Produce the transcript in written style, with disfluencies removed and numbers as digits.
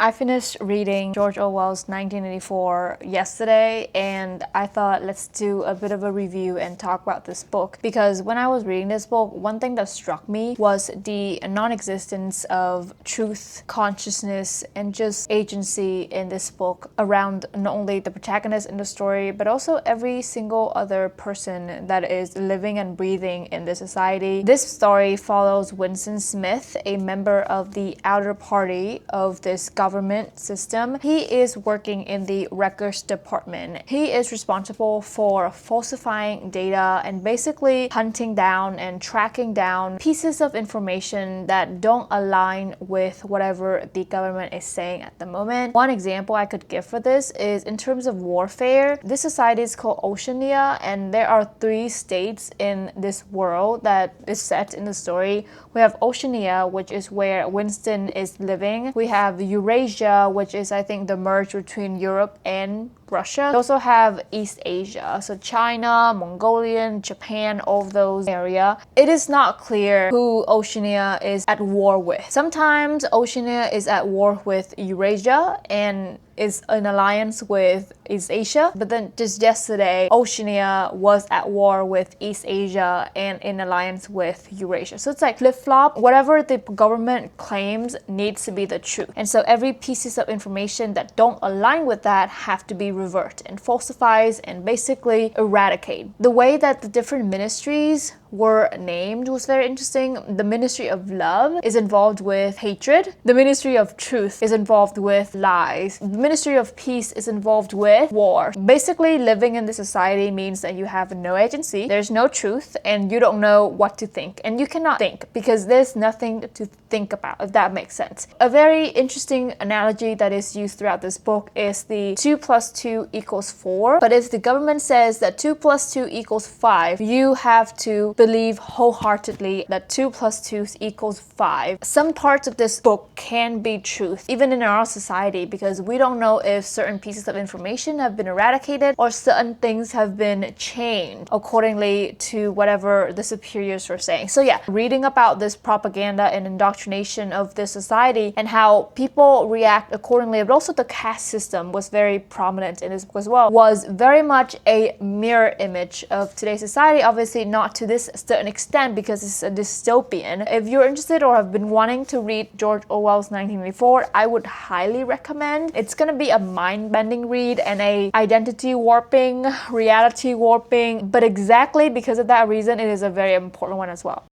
I finished reading George Orwell's 1984 yesterday, and I thought let's do a bit of a review and talk about this book, because when I was reading this book, one thing that struck me was the non-existence of truth, consciousness, and just agency in this book around not only the protagonist in the story, but also every single other person that is living and breathing in this society. This story follows Winston Smith, a member of the outer party of this government system. He is working in the records department. He is responsible for falsifying data and basically hunting down and tracking down pieces of information that don't align with whatever the government is saying at the moment. One example I could give for this is in terms of warfare. This society is called Oceania, and there are 3 states in this world that is set in the story. We have Oceania, which is where Winston is living. We have Eurasia, which is I think the merge between Europe and Russia. We also have East Asia, so China, Mongolian, Japan, all of those area. It is not clear who Oceania is at war with. Sometimes Oceania is at war with Eurasia and is in alliance with East Asia, but then just yesterday Oceania was at war with East Asia and in alliance with Eurasia. So it's like flip-flop. Whatever the government claims needs to be the truth, and so every pieces of information that don't align with that have to be revert and falsifies and basically eradicate. The way that the different ministries were named was very interesting. The Ministry of Love is involved with hatred. The Ministry of Truth is involved with lies. The Ministry of Peace is involved with war. Basically, living in this society means that you have no agency, there's no truth, and you don't know what to think. And you cannot think because there's nothing to think about, if that makes sense. A very interesting analogy that is used throughout this book is the 2 + 2 = 4. But if the government says that 2 + 2 = 5, you have to believe wholeheartedly that 2 + 2 = 5. Some parts of this book can be truth, even in our society, because we don't know if certain pieces of information have been eradicated or certain things have been changed accordingly to whatever the superiors were saying. So yeah, reading about this propaganda and indoctrination of this society and how people react accordingly, but also the caste system was very prominent in this book as well, was very much a mirror image of today's society. Obviously not to this certain extent because it's a dystopian. If you're interested or have been wanting to read George Orwell's 1984, I would highly recommend. It's gonna be a mind-bending read and a identity warping, reality warping, but exactly because of that reason, it is a very important one as well.